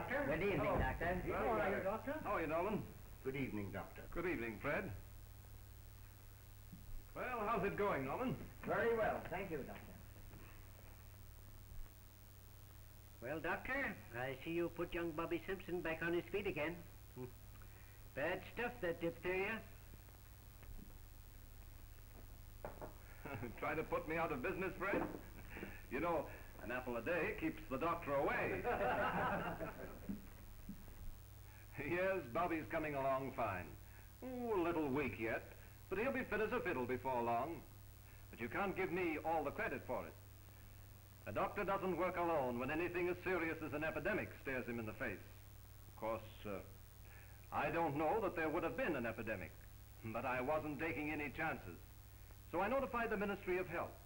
Doctor. Good evening, Doctor. How are you, Doctor? How are you, Nolan? Good evening, Doctor. Good evening, Fred. Well, how's it going, Nolan? Very well, thank you, Doctor. Well, Doctor, I see you put young Bobby Simpson back on his feet again. Bad stuff, that diphtheria. Trying to put me out of business, Fred? You know, an apple a day keeps the doctor away. Yes, Bobby's coming along fine. Oh, a little weak yet, but he'll be fit as a fiddle before long. But you can't give me all the credit for it. A doctor doesn't work alone when anything as serious as an epidemic stares him in the face. Of course, I don't know that there would have been an epidemic, but I wasn't taking any chances. So I notified the Ministry of Health,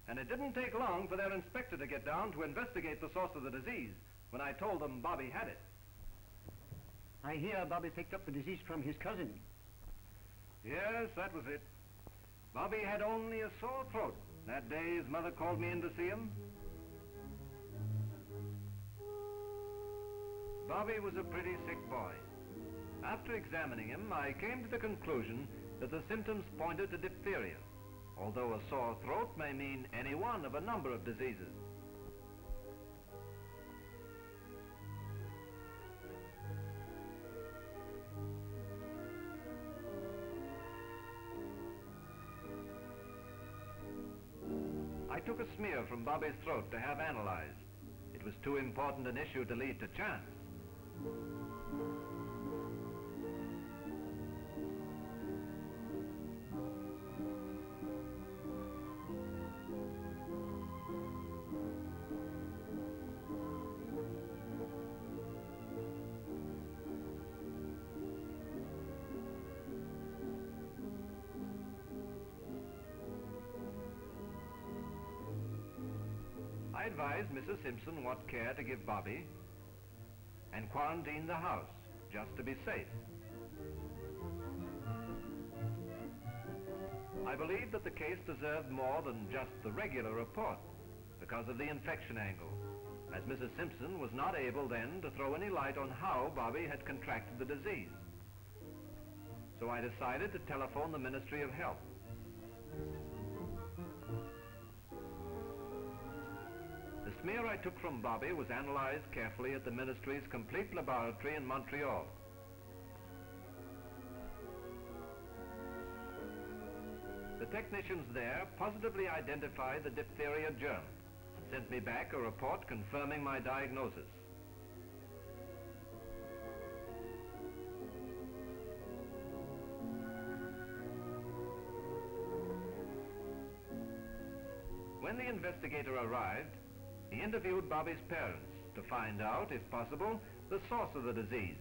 and it didn't take long for their inspector to get down to investigate the source of the disease when I told them Bobby had it. I hear Bobby picked up the disease from his cousin. Yes, that was it. Bobby had only a sore throat. That day his mother called me in to see him. Bobby was a pretty sick boy. After examining him, I came to the conclusion that the symptoms pointed to diphtheria, although a sore throat may mean any one of a number of diseases. I took a smear from Bobby's throat to have analyzed. It was too important an issue to leave to chance. I advised Mrs. Simpson what care to give Bobby and quarantine the house, just to be safe. I believed that the case deserved more than just the regular report because of the infection angle, as Mrs. Simpson was not able then to throw any light on how Bobby had contracted the disease. So I decided to telephone the Ministry of Health. The smear I took from Bobby was analyzed carefully at the ministry's complete laboratory in Montreal. The technicians there positively identified the diphtheria germ and sent me back a report confirming my diagnosis. When the investigator arrived, he interviewed Bobby's parents to find out, if possible, the source of the disease.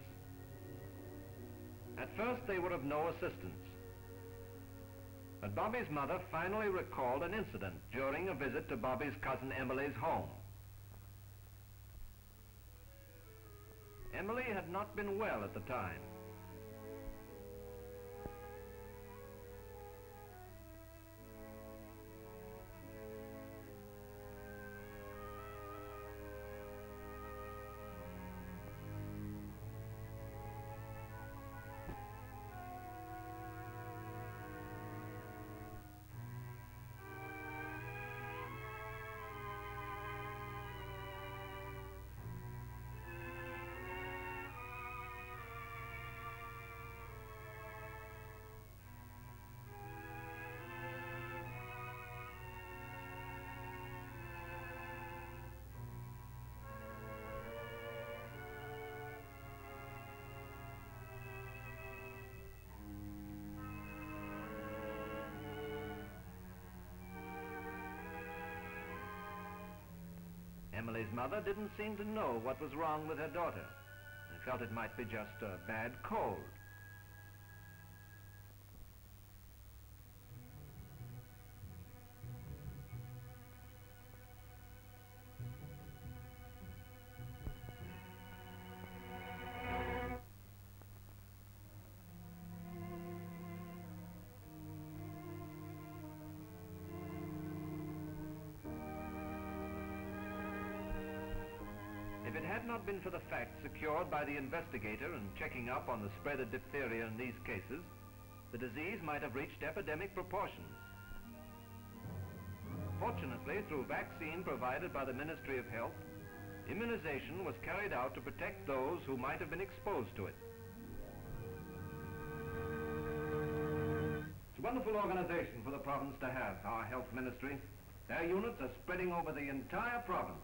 At first, they were of no assistance. But Bobby's mother finally recalled an incident during a visit to Bobby's cousin Emily's home. Emily had not been well at the time. Emily's mother didn't seem to know what was wrong with her daughter and felt it might be just a bad cold. If it had not been for the facts secured by the investigator in checking up on the spread of diphtheria in these cases, the disease might have reached epidemic proportions. Fortunately, through vaccine provided by the Ministry of Health, immunization was carried out to protect those who might have been exposed to it. It's a wonderful organization for the province to have, our health ministry. Their units are spreading over the entire province.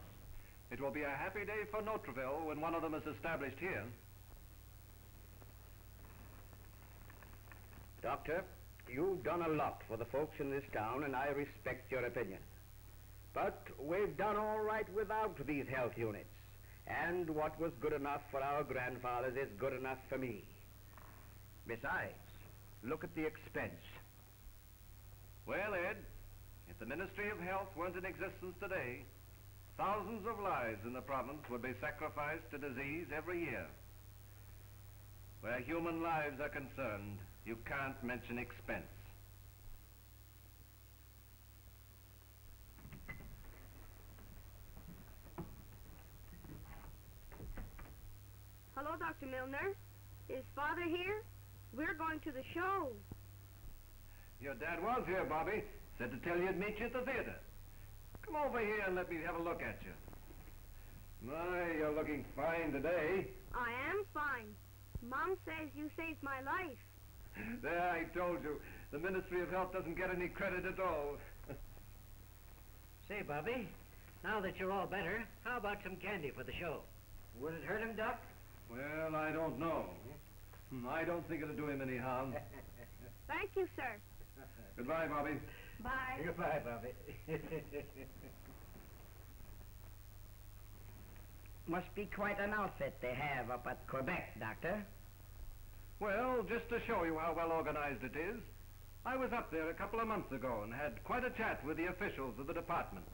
It will be a happy day for Louiseville when one of them is established here. Doctor, you've done a lot for the folks in this town, and I respect your opinion. But we've done all right without these health units. And what was good enough for our grandfathers is good enough for me. Besides, look at the expense. Well, Ed, if the Ministry of Health weren't in existence today, thousands of lives in the province would be sacrificed to disease every year. Where human lives are concerned, you can't mention expense. Hello, Dr. Milner. Is Father here? We're going to the show. Your dad was here, Bobby. Said to tell you he'd meet you at the theater. Come over here and let me have a look at you. My, you're looking fine today. I am fine. Mom says you saved my life. There, I told you. The Ministry of Health doesn't get any credit at all. Say, Bobby, now that you're all better, how about some candy for the show? Would it hurt him, Doc? Well, I don't know. I don't think it'll do him any harm. Thank you, sir. Goodbye, Bobby. Bye. Goodbye, Bobby. Must be quite an outfit they have up at Quebec, Doctor. Well, just to show you how well organized it is, I was up there a couple of months ago and had quite a chat with the officials of the department.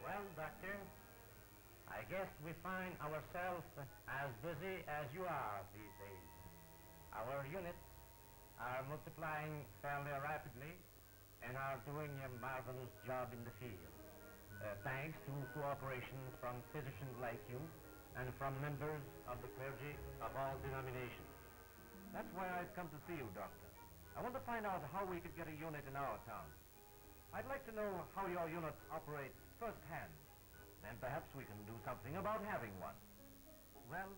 Well, Doctor, I guess we find ourselves as busy as you are these days. Our units are multiplying fairly rapidly and are doing a marvelous job in the field, thanks to cooperation from physicians like you and from members of the clergy of all denominations. That's why I've come to see you, Doctor. I want to find out how we could get a unit in our town. I'd like to know how your unit operates firsthand. Then perhaps we can do something about having one. Well,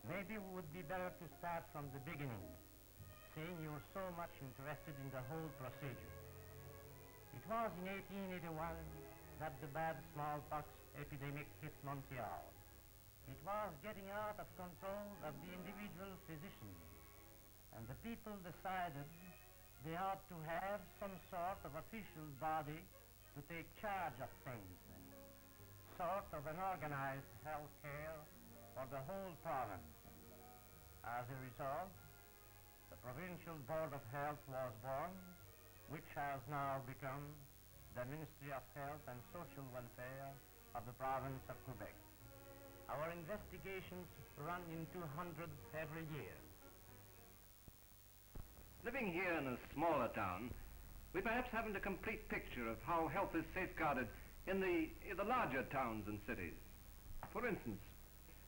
maybe it would be better to start from the beginning, seeing you're so much interested in the whole procedure. It was in 1881 that the bad smallpox epidemic hit Montreal. It was getting out of control of the individual physicians, and the people decided they ought to have some sort of official body to take charge of things, sort of an organized health care for the whole province. As a result, the Provincial Board of Health was born, which has now become the Ministry of Health and Social Welfare of the province of Quebec. Our investigations run into hundreds every year. Living here in a smaller town, we perhaps haven't a complete picture of how health is safeguarded in the larger towns and cities. For instance,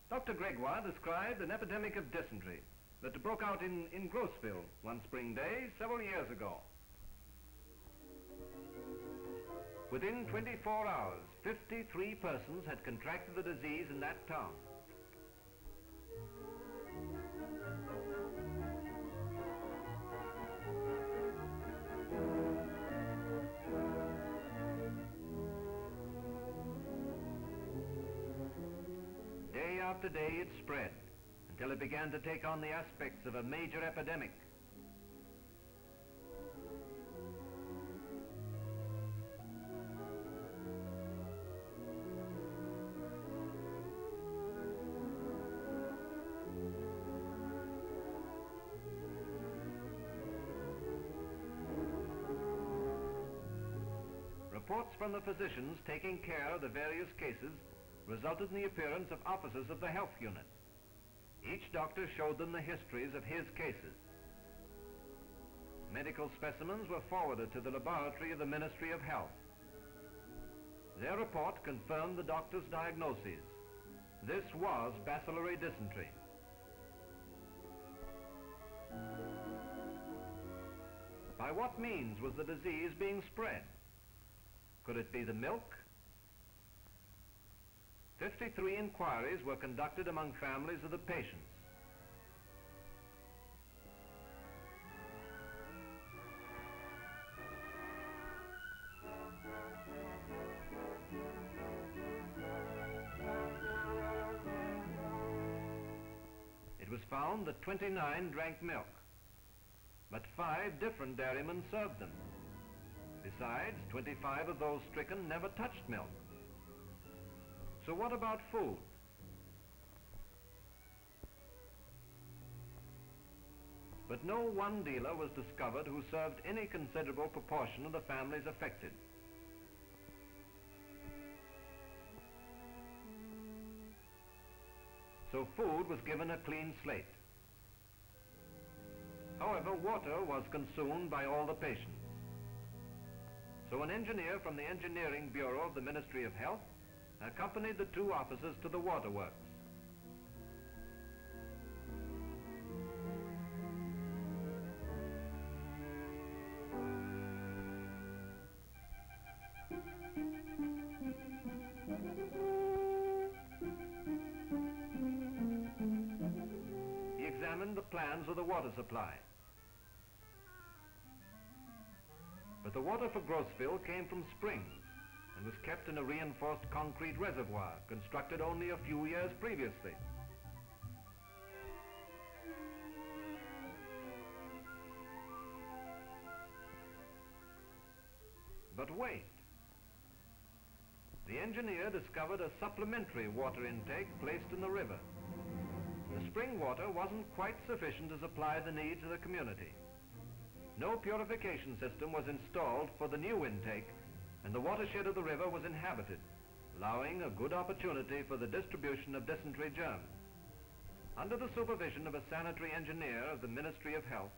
Dr. Gregoire described an epidemic of dysentery that broke out in Louiseville one spring day several years ago. Within 24 hours, 53 persons had contracted the disease in that town. Day after day it spread until it began to take on the aspects of a major epidemic. Reports from the physicians taking care of the various cases resulted in the appearance of officers of the health unit. Each doctor showed them the histories of his cases. medical specimens were forwarded to the laboratory of the Ministry of Health. Their report confirmed the doctor's diagnoses. This was bacillary dysentery. By what means was the disease being spread? Could it be the milk? 53 inquiries were conducted among families of the patients. It was found that 29 drank milk, but 5 different dairymen served them. Besides, 25 of those stricken never touched milk. So what about food? But no one dealer was discovered who served any considerable proportion of the families affected. So food was given a clean slate. However, water was consumed by all the patients. So an engineer from the Engineering Bureau of the Ministry of Health accompanied the 2 officers to the waterworks. He examined the plans of the water supply. But the water for Grossville came from springs and was kept in a reinforced concrete reservoir constructed only a few years previously. But wait. The engineer discovered a supplementary water intake placed in the river. The spring water wasn't quite sufficient to supply the needs of the community. No purification system was installed for the new intake, and the watershed of the river was inhabited, allowing a good opportunity for the distribution of dysentery germs. Under the supervision of a sanitary engineer of the Ministry of Health,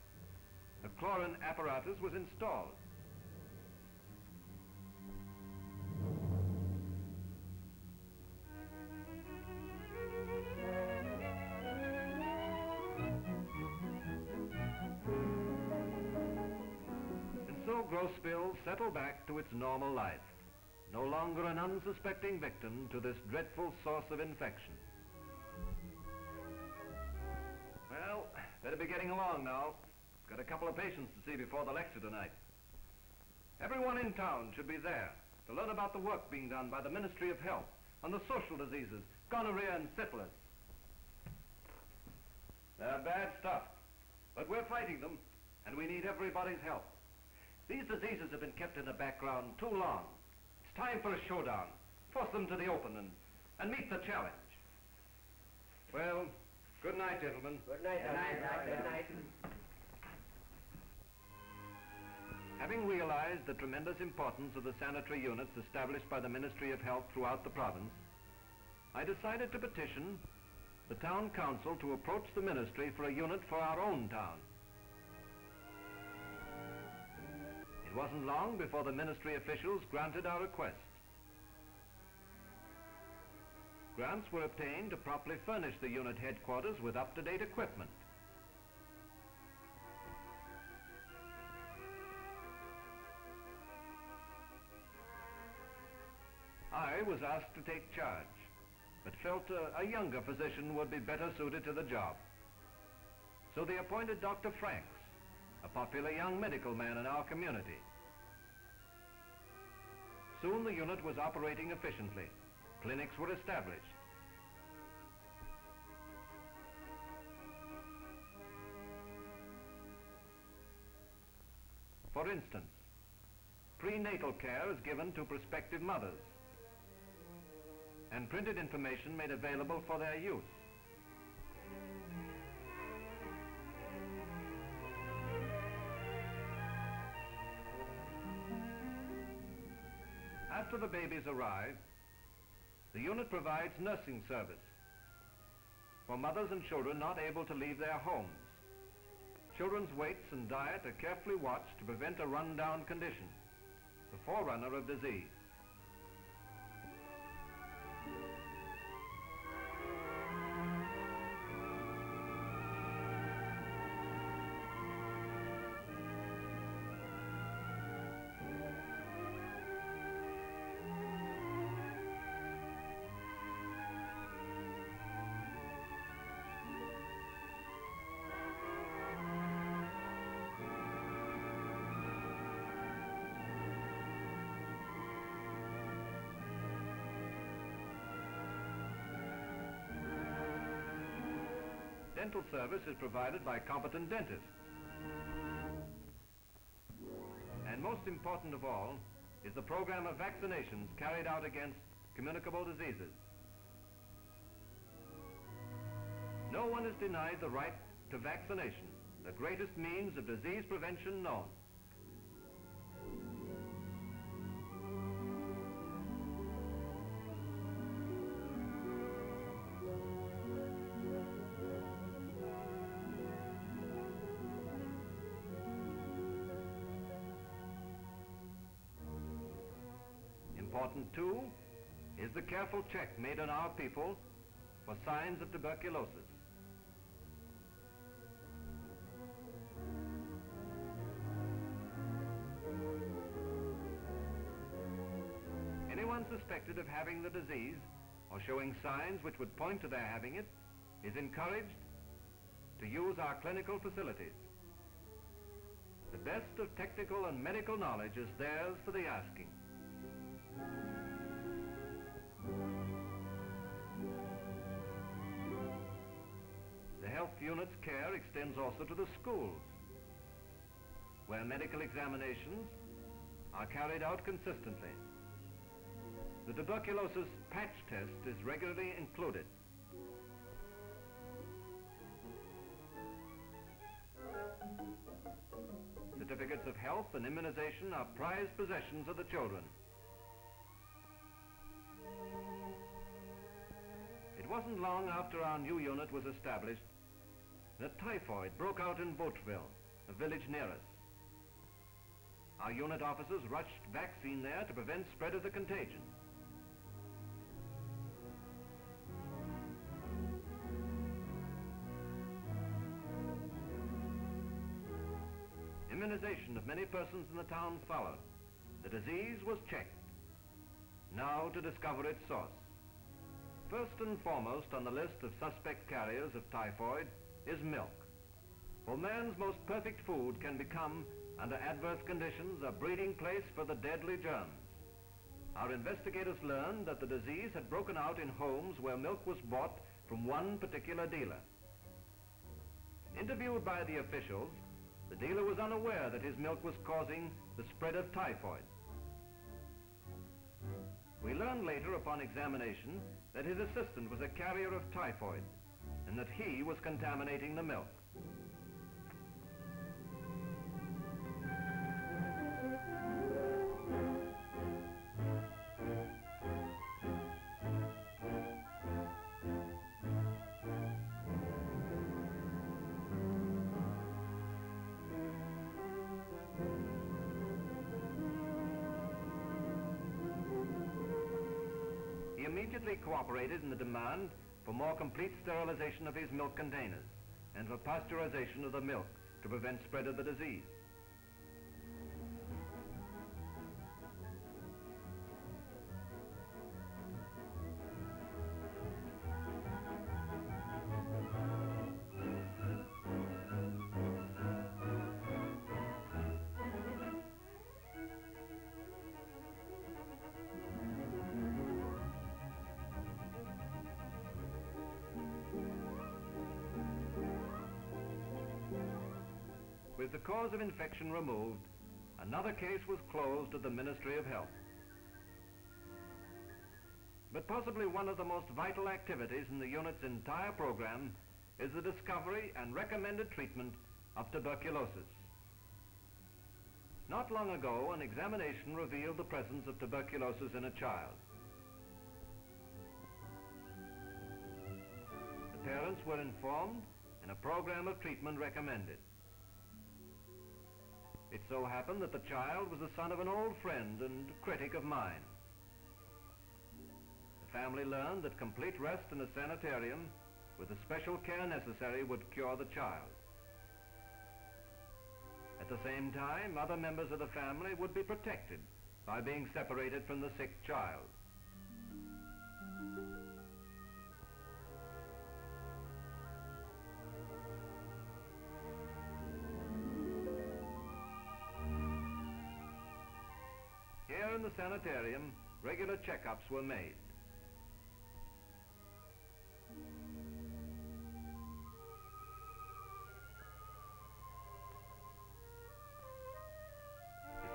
a chlorine apparatus was installed. Grossville settled back to its normal life, no longer an unsuspecting victim to this dreadful source of infection. Well, better be getting along now. Got a couple of patients to see before the lecture tonight. Everyone in town should be there to learn about the work being done by the Ministry of Health on the social diseases, gonorrhea and syphilis. They're bad stuff, but we're fighting them, and we need everybody's help. These diseases have been kept in the background too long. It's time for a showdown. Force them to the open and meet the challenge. Well, good night, gentlemen. Good night, Good night. Having realized the tremendous importance of the sanitary units established by the Ministry of Health throughout the province, I decided to petition the town council to approach the ministry for a unit for our own town. It wasn't long before the ministry officials granted our request. Grants were obtained to properly furnish the unit headquarters with up-to-date equipment. I was asked to take charge, but felt a younger physician would be better suited to the job. So they appointed Dr. Franks, a popular young medical man in our community. Soon the unit was operating efficiently. Clinics were established. For instance, prenatal care is given to prospective mothers, and printed information made available for their use. After the babies arrive, the unit provides nursing service for mothers and children not able to leave their homes. children's weights and diet are carefully watched to prevent a run-down condition, the forerunner of disease. Dental service is provided by competent dentists. And most important of all is the program of vaccinations carried out against communicable diseases. No one is denied the right to vaccination, the greatest means of disease prevention known. Important, too, is the careful check made on our people for signs of tuberculosis. Anyone suspected of having the disease or showing signs which would point to their having it is encouraged to use our clinical facilities. The best of technical and medical knowledge is theirs for the asking. The health unit's care extends also to the schools, where medical examinations are carried out consistently. The tuberculosis patch test is regularly included. Certificates of health and immunization are prized possessions of the children. It wasn't long after our new unit was established that typhoid broke out in Louiseville, a village near us. Our unit officers rushed vaccine there to prevent spread of the contagion. Immunization of many persons in the town followed. The disease was checked. Now to discover its source. First and foremost on the list of suspect carriers of typhoid is milk. For man's most perfect food can become, under adverse conditions, a breeding place for the deadly germs. Our investigators learned that the disease had broken out in homes where milk was bought from one particular dealer. Interviewed by the officials, the dealer was unaware that his milk was causing the spread of typhoid. We learned later upon examination that his assistant was a carrier of typhoid and that he was contaminating the milk. Immediately cooperated in the demand for more complete sterilization of his milk containers and for pasteurization of the milk to prevent spread of the disease. With the cause of infection removed, another case was closed at the Ministry of Health. But possibly one of the most vital activities in the unit's entire program is the discovery and recommended treatment of tuberculosis. Not long ago, an examination revealed the presence of tuberculosis in a child. The parents were informed and a program of treatment recommended. It so happened that the child was the son of an old friend and critic of mine. The family learned that complete rest in a sanitarium with the special care necessary would cure the child. At the same time, other members of the family would be protected by being separated from the sick child. Here in the sanitarium, regular checkups were made.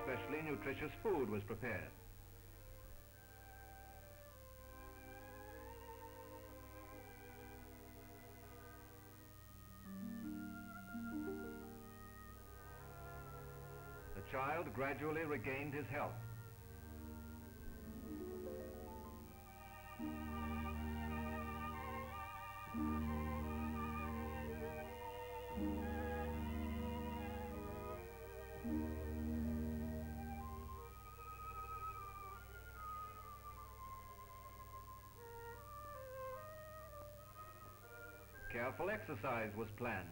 Especially nutritious food was prepared. The child gradually regained his health. Careful exercise was planned.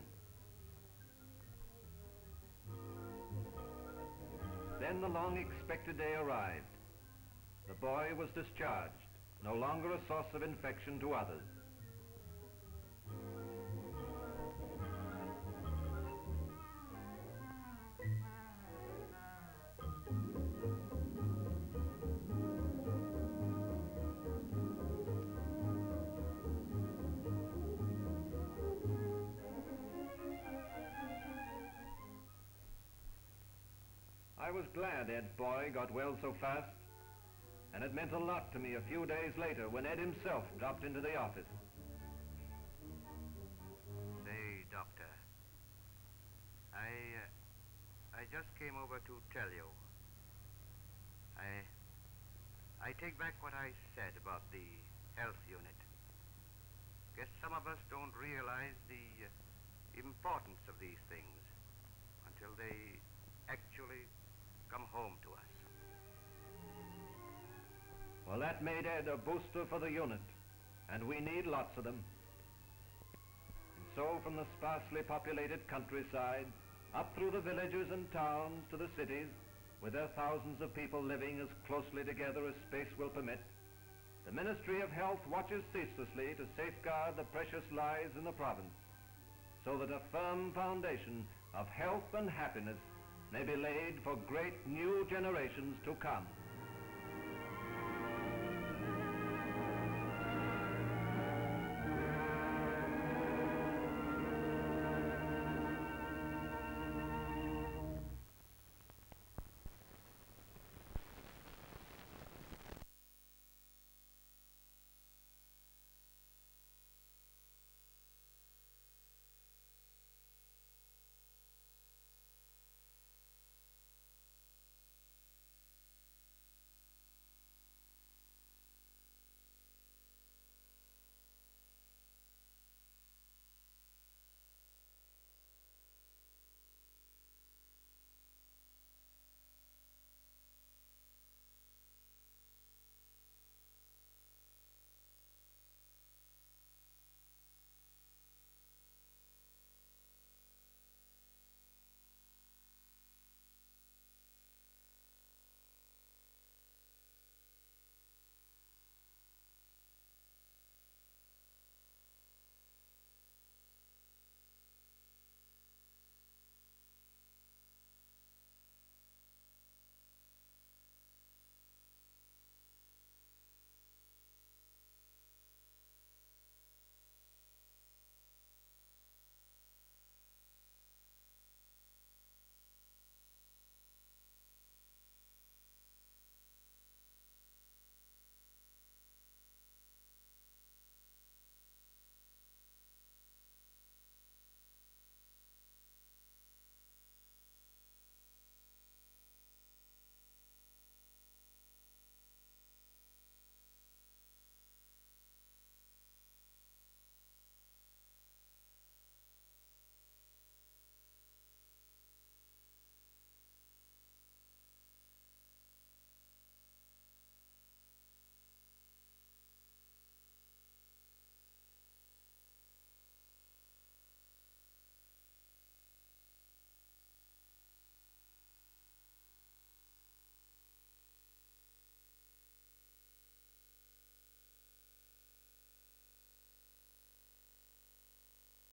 Then the long-expected day arrived. The boy was discharged, no longer a source of infection to others. I was glad Ed's boy got well so fast, and it meant a lot to me a few days later when Ed himself dropped into the office. Say, Doctor, I just came over to tell you. I take back what I said about the health unit. Guess some of us don't realize the importance of these things until they actually come home to us. Well, that made Ed a booster for the unit, and we need lots of them. And so from the sparsely populated countryside, up through the villages and towns to the cities, with their thousands of people living as closely together as space will permit, the Ministry of Health watches ceaselessly to safeguard the precious lives in the province, so that a firm foundation of health and happiness may be laid for great new generations to come.